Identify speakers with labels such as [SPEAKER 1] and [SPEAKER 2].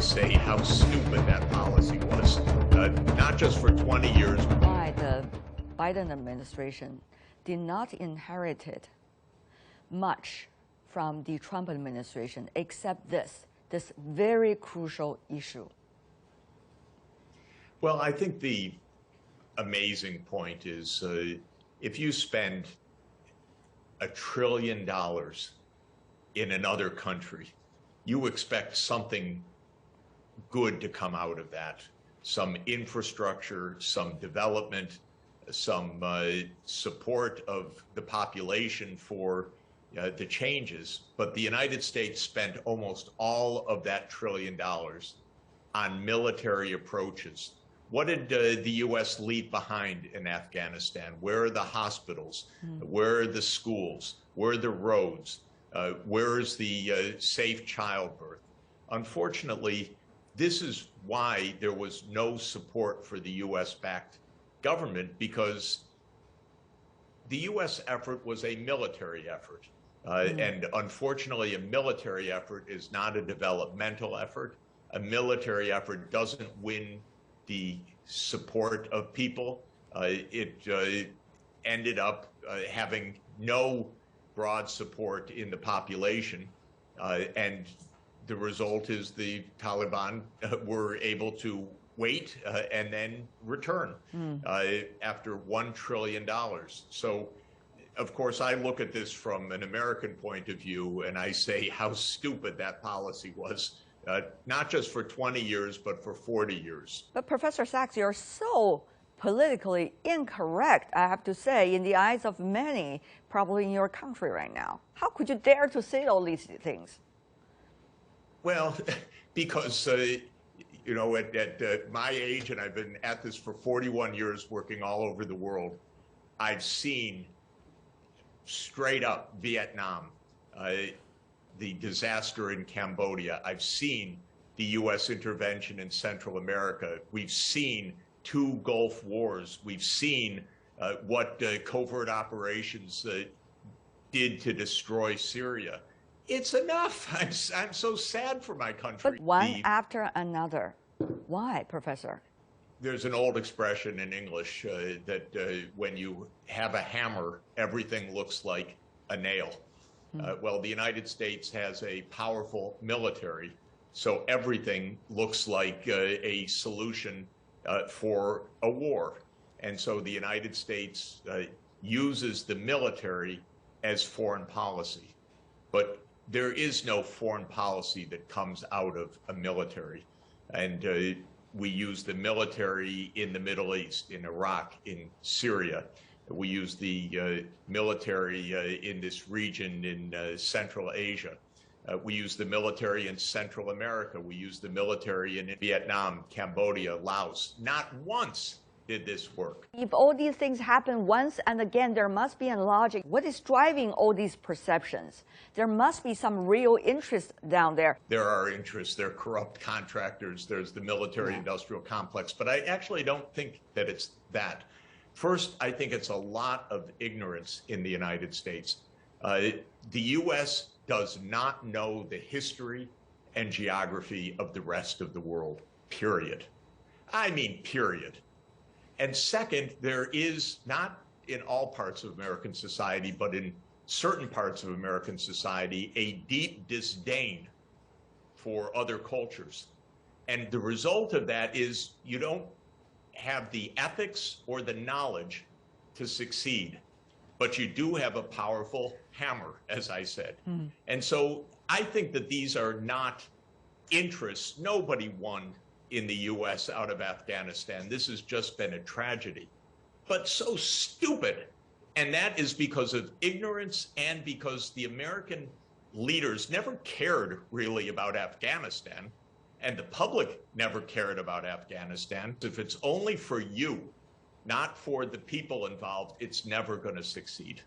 [SPEAKER 1] say how stupid that policy was, not just for 20 years.
[SPEAKER 2] Why the Biden administration did not inherit much from the Trump administration except this very crucial issue?
[SPEAKER 1] Well, I think the amazing point is if you spend $1 trillion in another country, you expect something good to come out of that, some infrastructure, some development, some support of the population for the changes. But the United States spent almost all of that $1 trillion on military approaches. What did the U.S. leave behind in Afghanistan? Where are the hospitals? Where are the schools? Where are the roads? Where is the safe childbirth? Unfortunately, this is why there was no support for the U.S.-backed government, because the U.S. effort was a military effort. And unfortunately, a military effort is not a developmental effort. A military effort doesn't win the support of people. It ended up having no broad support in the population. And the result is the Taliban were able to wait and then return after $1 trillion. So, of course, I look at this from an American point of view, and I say how stupid that policy was, not just for 20 years, but for 40 years.
[SPEAKER 2] But Professor Sachs, you're so politically incorrect, I have to say, in the eyes of many, probably in your country right now. How could you dare to say all these things?
[SPEAKER 1] Well, because, you know, at my age, and I've been at this for 41 years working all over the world, I've seen straight up Vietnam, the disaster in Cambodia. I've seen the U.S. intervention in Central America. We've seen 2 Gulf wars. We've seen what covert operations did to destroy Syria. It's enough. I'm so sad for my country.
[SPEAKER 2] But one after another. Why, Professor?
[SPEAKER 1] There's an old expression in English that when you have a hammer, everything looks like a nail. Well, the United States has a powerful military, so everything looks like a solution for a war. And so the United States uses the military as foreign policy. But there is no foreign policy that comes out of a military. And we use the military in the Middle East, in Iraq, in Syria. We use the military in this region in Central Asia. We use the military in Central America. We use the military in Vietnam, Cambodia, Laos. Not once did this work.
[SPEAKER 2] If all these things happen once and again, there must be a logic. What is driving all these perceptions? There must be some real interest down there.
[SPEAKER 1] There are interests. There are corrupt contractors. There's the military-industrial complex. But I actually don't think that it's that. First, I think it's a lot of ignorance in the United States. The U.S. does not know the history and geography of the rest of the world, period. I mean, period. And second, there is, not in all parts of American society, but in certain parts of American society, a deep disdain for other cultures. And the result of that is you don't have the ethics or the knowledge to succeed, but you do have a powerful hammer, as I said. And so I think that these are not interests. Nobody won in the U.S. out of Afghanistan. This has just been a tragedy, but so stupid. And that is because of ignorance and because the American leaders never cared really about Afghanistan, and the public never cared about Afghanistan. If it's only for you, not for the people involved, it's never going to succeed.